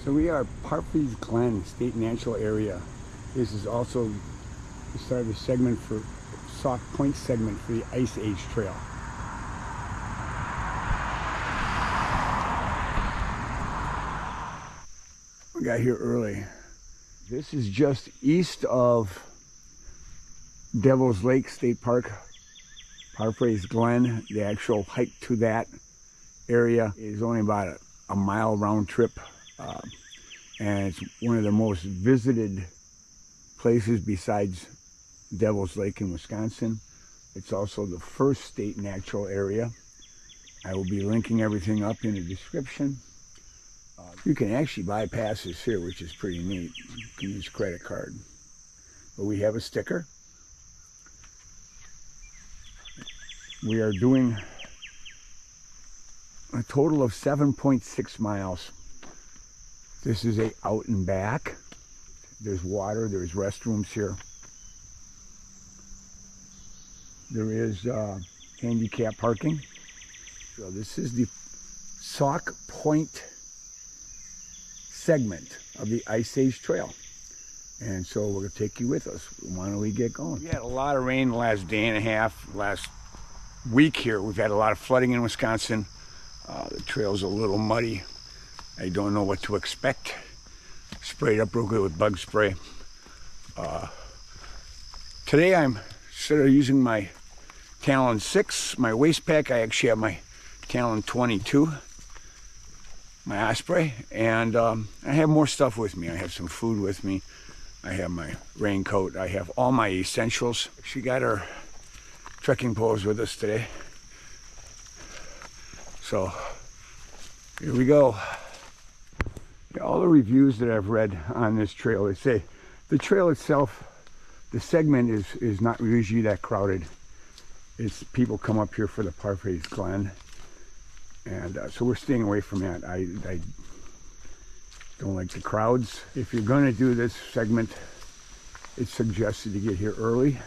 So we are Parfrey's Glen State Natural Area. This is also the start of the segment for Sauk Point segment for the Ice Age Trail. We got here early. This is just east of Devil's Lake State Park, Parfrey's Glen. The actual hike to that area is only about a mile round trip. And it's one of the most visited places besides Devil's Lake in Wisconsin. It's also the first state natural area. I will be linking everything up in the description. You can actually buy passes here, which is pretty neat. You can use credit card. But we have a sticker. We are doing a total of 7.6 miles. This is a out and back. There's water, there's restrooms here. There is handicap parking. So this is the Sauk Point segment of the Ice Age Trail. And so we're gonna take you with us. Why don't we get going? We had a lot of rain the last day and a half, last week here. We've had a lot of flooding in Wisconsin. The trail's a little muddy. I don't know what to expect. Sprayed up real good with bug spray. Today I'm sort of using my Talon 6, my waist pack. I actually have my Talon 22, my Osprey, and I have more stuff with me. I have some food with me. I have my raincoat. I have all my essentials. She got her trekking poles with us today. So here we go. All the reviews that I've read on this trail, they say the trail itself, the segment is not usually that crowded. It's people come up here for the Parfrey's Glen, and so we're staying away from that. I don't like the crowds. If you're going to do this segment, it's suggested to get here early,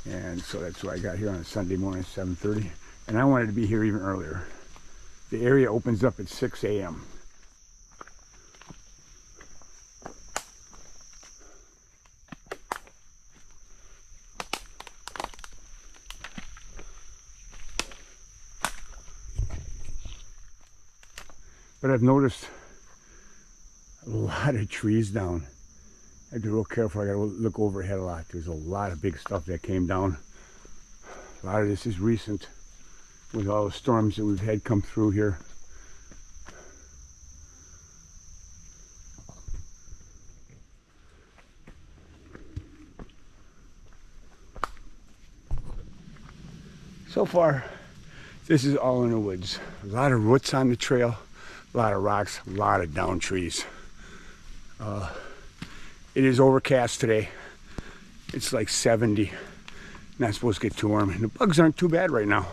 and so that's why I got here on a Sunday morning, 7:30, and I wanted to be here even earlier. The area opens up at 6 a.m. But I've noticed a lot of trees down. I have to be real careful. I gotta look overhead a lot. There's a lot of big stuff that came down. A lot of this is recent with all the storms that we've had come through here. So far, this is all in the woods. A lot of roots on the trail. A lot of rocks, a lot of down trees. It is overcast today. It's like 70. Not supposed to get too warm. And the bugs aren't too bad right now.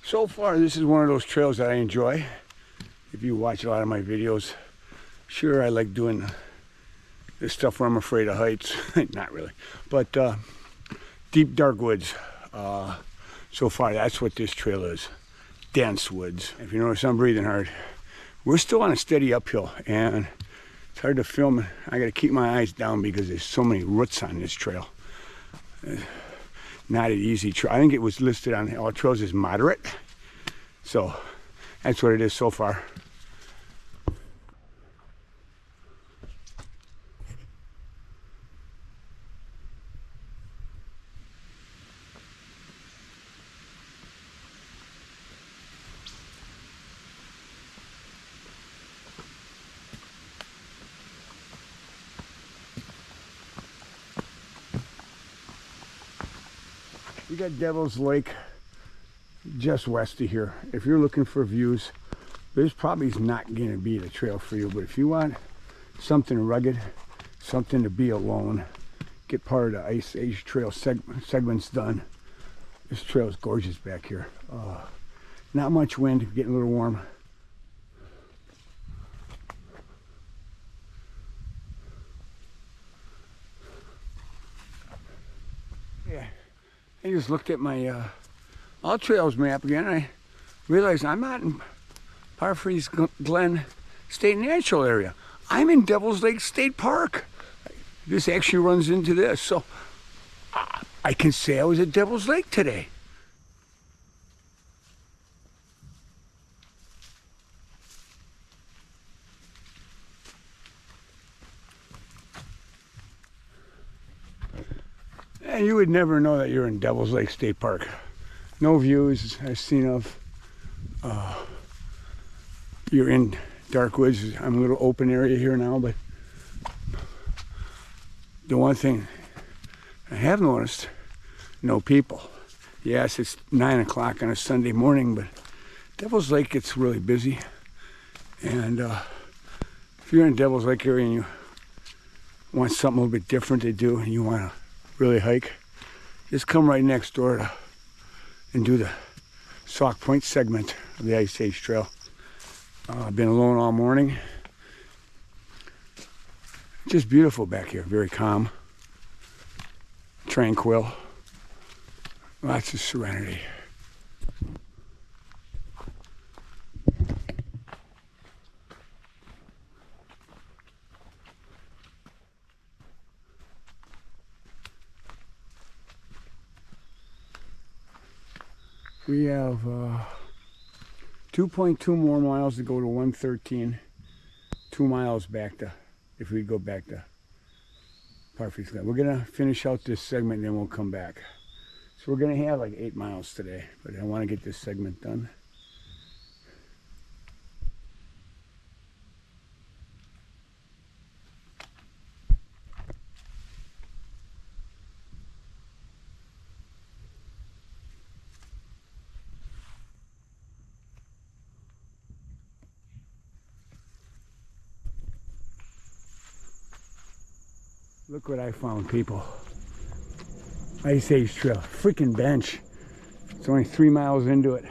So far, this is one of those trails that I enjoy. If you watch a lot of my videos, sure, I like doing this stuff where I'm afraid of heights. Not really, but deep, dark woods. So far, that's what this trail is. Dense woods. If you notice, I'm breathing hard. We're still on a steady uphill, and it's hard to film. I gotta keep my eyes down because there's so many roots on this trail. Not an easy trail. I think it was listed on AllTrails as moderate. So that's what it is so far. We got Devil's Lake just west of here. If you're looking for views, this probably is not going to be the trail for you, but if you want something rugged, something to be alone, get part of the Ice Age Trail segments done. This trail is gorgeous back here. Not much wind, getting a little warm. Yeah, I just looked at my AllTrails map again. I realized I'm not in Parfrey's Glen State Natural Area. I'm in Devil's Lake State Park. This actually runs into this, so I can say I was at Devil's Lake today. And you would never know that you're in Devil's Lake State Park. No views I've seen of. You're in dark woods. I'm a little open area here now, but the one thing I have noticed, no people. Yes, it's 9 o'clock on a Sunday morning, but Devil's Lake gets really busy. And if you're in Devil's Lake area and you want something a little bit different to do and you want to really hike, just come right next door and do the Sauk Point segment of the Ice Age Trail. I've been alone all morning. Just beautiful back here, very calm, tranquil, lots of serenity. We have 2.2 more miles to go to 113. 2 miles back to, if we go back to Parfrey's Glen. We're gonna finish out this segment and then we'll come back. So we're gonna have like 8 miles today, but I want to get this segment done. Look what I found, people. Ice Age Trail, freaking bench. It's only 3 miles into it.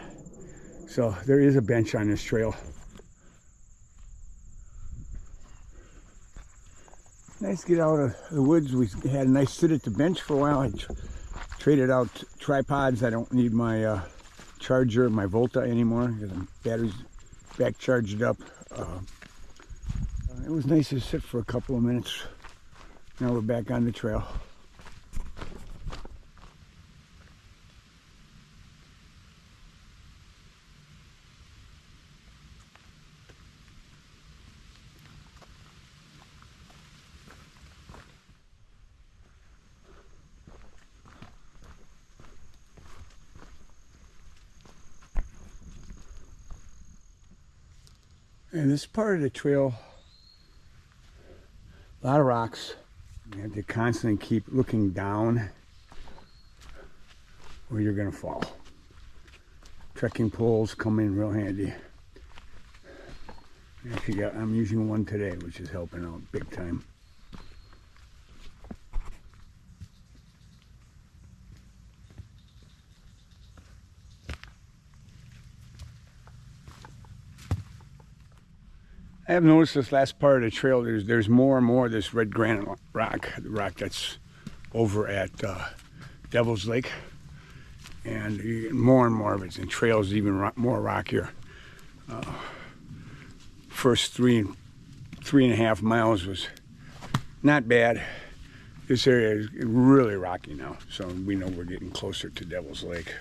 So there is a bench on this trail. Nice to get out of the woods. We had a nice sit at the bench for a while. I traded out tripods. I don't need my charger, my Volta anymore, because the battery's back charged up. It was nice to sit for a couple of minutes. Now we're back on the trail. And this part of the trail, a lot of rocks. You have to constantly keep looking down or you're going to fall. Trekking poles come in real handy. Actually, I'm using one today, which is helping out big time. I have noticed this last part of the trail, there's more and more of this red granite rock, the rock that's over at Devil's Lake. And you get more and more of it, and trails even more rockier. First three and a half miles was not bad. This area is really rocky now, so we know we're getting closer to Devil's Lake.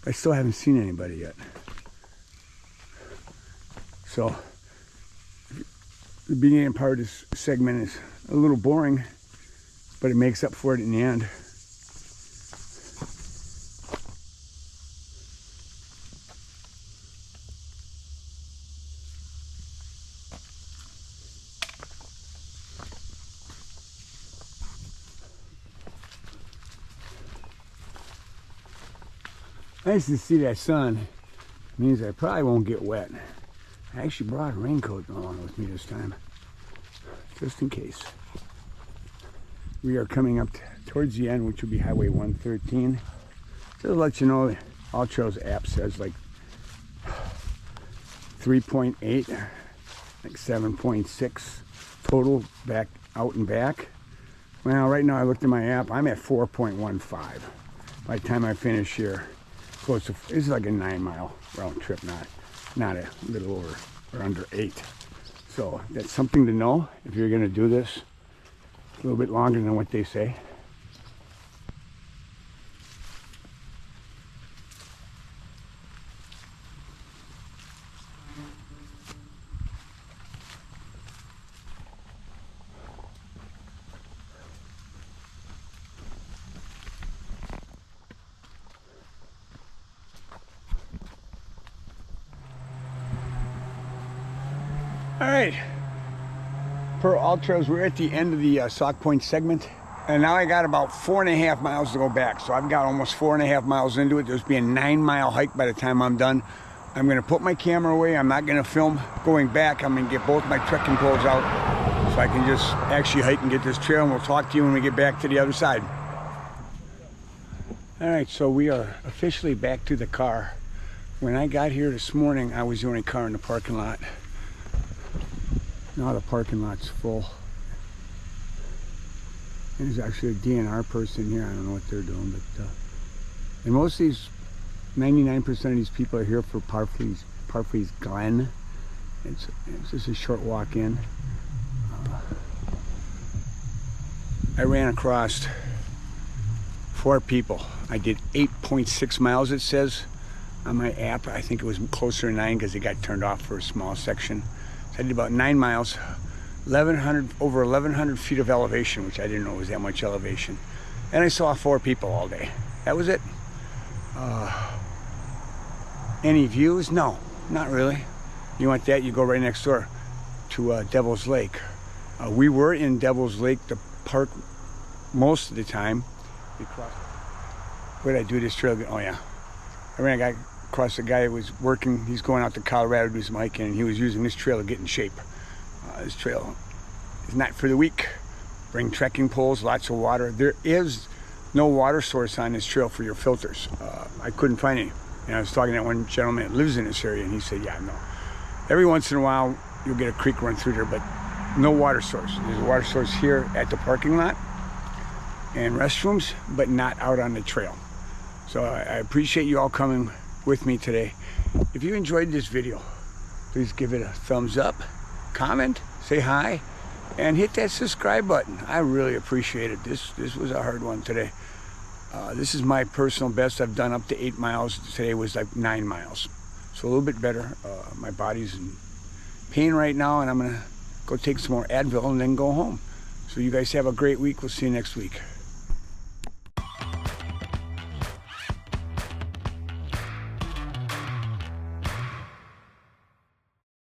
I still haven't seen anybody yet. So the beginning part of this segment is a little boring, but it makes up for it in the end. Nice to see that sun. Means I probably won't get wet. I actually brought a raincoat along with me this time, just in case. We are coming up towards the end, which will be Highway 113. Just to let you know, the AllTrails app says like 3.8, like 7.6 total back out and back. Well, right now I looked at my app, I'm at 4.15 by the time I finish here. Close to, this is like a 9-mile round trip, not a little over or under 8. So that's something to know if you're going to do this a little bit longer than what they say. All right, per AllTrails, we're at the end of the Sauk Point segment, and now I got about 4.5 miles to go back. So I've got almost 4.5 miles into it. There's be a 9-mile hike by the time I'm done. I'm gonna put my camera away. I'm not gonna film going back. I'm gonna get both my trekking poles out so I can just actually hike and get this trail, and we'll talk to you when we get back to the other side. All right, so we are officially back to the car. When I got here this morning, I was the only car in the parking lot. Now the parking lot's full. There's actually a DNR person here. I don't know what they're doing, but and most of these, 99% of these people are here for Parfleys Glen. It's just a short walk in. I ran across 4 people. I did 8.6 miles, it says on my app. I think it was closer to 9 because it got turned off for a small section. So I did about 9 miles, over 1,100 feet of elevation, which I didn't know was that much elevation. And I saw 4 people all day. That was it. Any views? No, not really. You want that, you go right next door to Devil's Lake. We were in Devil's Lake, the park, most of the time. Where did I do this trail? Oh yeah, I ran across a guy who was working. He's going out to Colorado to do some hiking, and he was using this trail to get in shape. This trail is not for the weak. Bring trekking poles, lots of water. There is no water source on this trail for your filters. I couldn't find any. And I was talking to one gentleman that lives in this area, and he said, yeah, no. Every once in a while, you'll get a creek run through there, but no water source. There's a water source here at the parking lot and restrooms, but not out on the trail. So I appreciate you all coming with me today. If you enjoyed this video, please give it a thumbs up, comment, say hi, and hit that subscribe button. I really appreciate it. This was a hard one today. This is my personal best. I've done up to 8 miles. Today was like 9 miles. So a little bit better. My body's in pain right now, and I'm gonna go take some more Advil and then go home. So you guys have a great week. We'll see you next week.